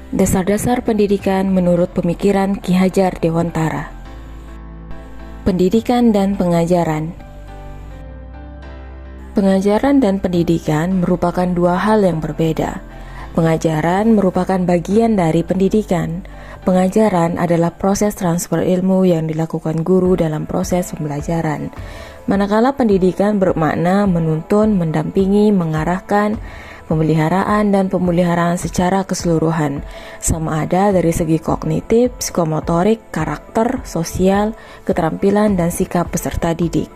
Dasar-dasar pendidikan menurut pemikiran Ki Hajar Dewantara. Pendidikan dan pengajaran. Pengajaran dan pendidikan merupakan dua hal yang berbeda. Pengajaran merupakan bagian dari pendidikan. Pengajaran adalah proses transfer ilmu yang dilakukan guru dalam proses pembelajaran. Manakala pendidikan bermakna menuntun, mendampingi, mengarahkan, pemeliharaan dan pemeliharaan secara keseluruhan, sama ada dari segi kognitif, psikomotorik, karakter, sosial, keterampilan, dan sikap peserta didik.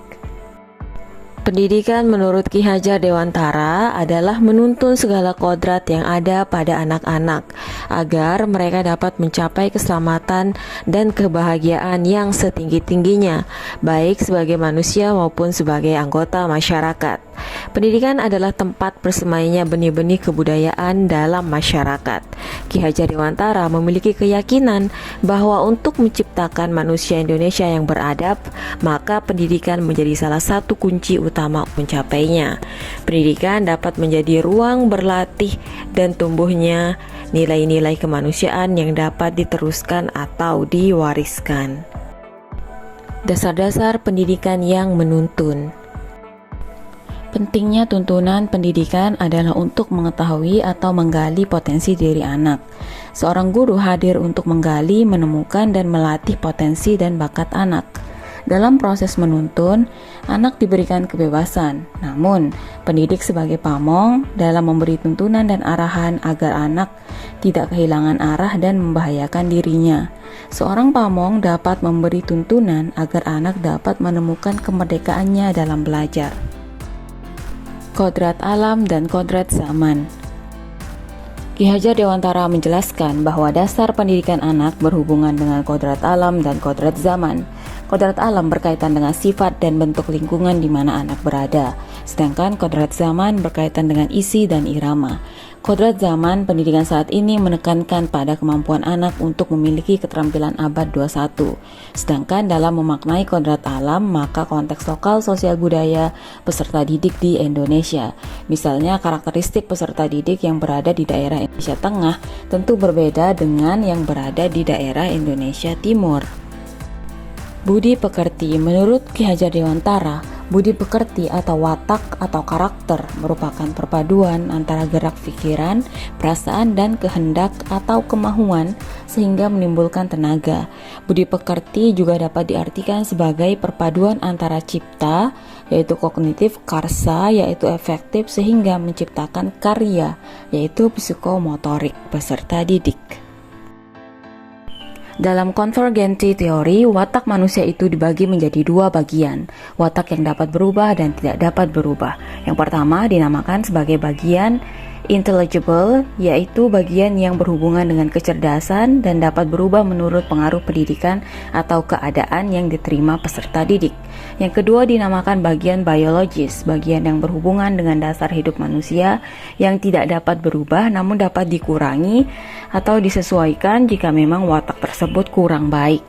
Pendidikan menurut Ki Hajar Dewantara adalah menuntun segala kodrat yang ada pada anak-anak agar mereka dapat mencapai keselamatan dan kebahagiaan yang setinggi-tingginya, baik sebagai manusia maupun sebagai anggota masyarakat. Pendidikan adalah tempat bersemainya benih-benih kebudayaan dalam masyarakat. Ki Hajar Dewantara memiliki keyakinan bahwa untuk menciptakan manusia Indonesia yang beradab, maka pendidikan menjadi salah satu kunci utama mencapainya. Pendidikan dapat menjadi ruang berlatih dan tumbuhnya nilai-nilai kemanusiaan yang dapat diteruskan atau diwariskan. Dasar-dasar pendidikan yang menuntun. Pentingnya tuntunan pendidikan adalah untuk mengetahui atau menggali potensi diri anak. Seorang guru hadir untuk menggali, menemukan, dan melatih potensi dan bakat anak. Dalam proses menuntun, anak diberikan kebebasan. Namun, pendidik sebagai pamong dalam memberi tuntunan dan arahan agar anak tidak kehilangan arah dan membahayakan dirinya. Seorang pamong dapat memberi tuntunan agar anak dapat menemukan kemerdekaannya dalam belajar. Kodrat alam dan kodrat zaman. Ki Hajar Dewantara menjelaskan bahwa dasar pendidikan anak berhubungan dengan kodrat alam dan kodrat zaman. Kodrat alam berkaitan dengan sifat dan bentuk lingkungan di mana anak berada, sedangkan kodrat zaman berkaitan dengan isi dan irama. Kodrat zaman pendidikan saat ini menekankan pada kemampuan anak untuk memiliki keterampilan abad 21. Sedangkan dalam memaknai kodrat alam, maka konteks lokal sosial budaya peserta didik di Indonesia. Misalnya karakteristik peserta didik yang berada di daerah Indonesia Tengah tentu berbeda dengan yang berada di daerah Indonesia Timur. Budi pekerti. Menurut Ki Hajar Dewantara, budi pekerti atau watak atau karakter merupakan perpaduan antara gerak pikiran, perasaan, dan kehendak atau kemauan sehingga menimbulkan tenaga. Budi pekerti juga dapat diartikan sebagai perpaduan antara cipta, yaitu kognitif, karsa, yaitu efektif sehingga menciptakan karya, yaitu psikomotorik peserta didik. Dalam konvergensi teori, watak manusia itu dibagi menjadi dua bagian, watak yang dapat berubah dan tidak dapat berubah. Yang pertama dinamakan sebagai bagian intelligible, yaitu bagian yang berhubungan dengan kecerdasan dan dapat berubah menurut pengaruh pendidikan atau keadaan yang diterima peserta didik. Yang kedua dinamakan bagian biologis, bagian yang berhubungan dengan dasar hidup manusia yang tidak dapat berubah namun dapat dikurangi atau disesuaikan jika memang watak tersebut kurang baik.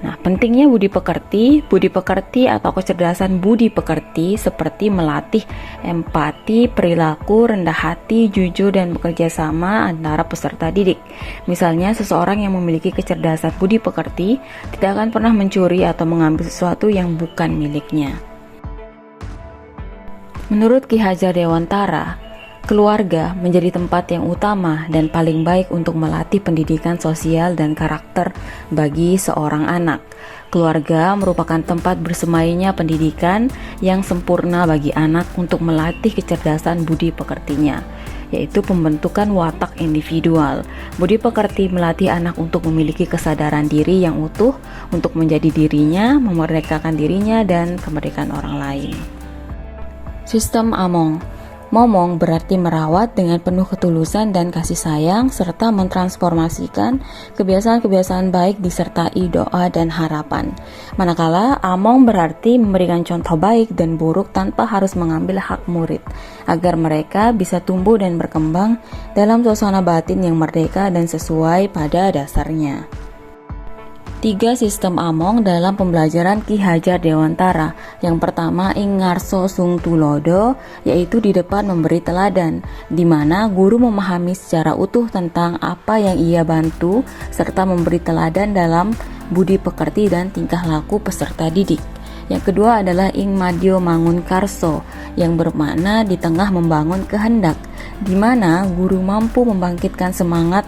Nah, pentingnya budi pekerti atau kecerdasan budi pekerti seperti melatih empati, perilaku, rendah hati, jujur, dan bekerja sama antara peserta didik. Misalnya, seseorang yang memiliki kecerdasan budi pekerti tidak akan pernah mencuri atau mengambil sesuatu yang bukan miliknya. Menurut Ki Hajar Dewantara, keluarga menjadi tempat yang utama dan paling baik untuk melatih pendidikan sosial dan karakter bagi seorang anak. Keluarga merupakan tempat bersemainya pendidikan yang sempurna bagi anak untuk melatih kecerdasan budi pekertinya, yaitu pembentukan watak individual. Budi pekerti melatih anak untuk memiliki kesadaran diri yang utuh, untuk menjadi dirinya, memerdekakan dirinya, dan kemerdekaan orang lain. Sistem Among. Momong berarti merawat dengan penuh ketulusan dan kasih sayang serta mentransformasikan kebiasaan-kebiasaan baik disertai doa dan harapan. Manakala among berarti memberikan contoh baik dan buruk tanpa harus mengambil hak murid, agar mereka bisa tumbuh dan berkembang dalam suasana batin yang merdeka dan sesuai pada dasarnya. Tiga sistem among dalam pembelajaran Ki Hajar Dewantara. Yang pertama ing ngarso sung tulodo, yaitu di depan memberi teladan, di mana guru memahami secara utuh tentang apa yang ia bantu serta memberi teladan dalam budi pekerti dan tingkah laku peserta didik. Yang kedua adalah ing madyo mangun karso, yang bermakna di tengah membangun kehendak, di mana guru mampu membangkitkan semangat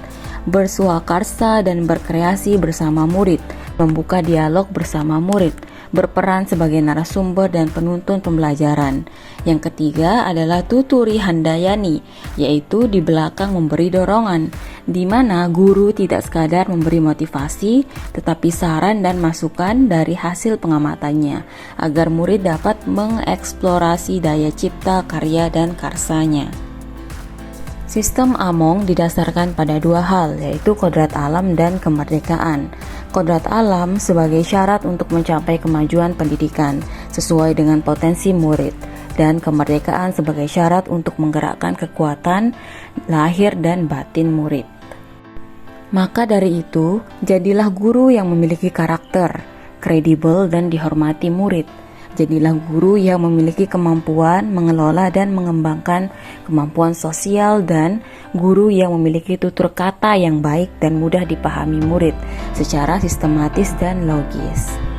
bersuakarsa dan berkreasi bersama murid, membuka dialog bersama murid, berperan sebagai narasumber dan penuntun pembelajaran. Yang ketiga adalah tuturi handayani, yaitu di belakang memberi dorongan, di mana guru tidak sekadar memberi motivasi, tetapi saran dan masukan dari hasil pengamatannya, agar murid dapat mengeksplorasi daya cipta, karya, dan karsanya. Sistem Among didasarkan pada dua hal, yaitu kodrat alam dan kemerdekaan. Kodrat alam sebagai syarat untuk mencapai kemajuan pendidikan sesuai dengan potensi murid, dan kemerdekaan sebagai syarat untuk menggerakkan kekuatan lahir dan batin murid. Maka dari itu, jadilah guru yang memiliki karakter, kredibel dan dihormati murid. Jadilah guru yang memiliki kemampuan mengelola dan mengembangkan kemampuan sosial, dan guru yang memiliki tutur kata yang baik dan mudah dipahami murid secara sistematis dan logis.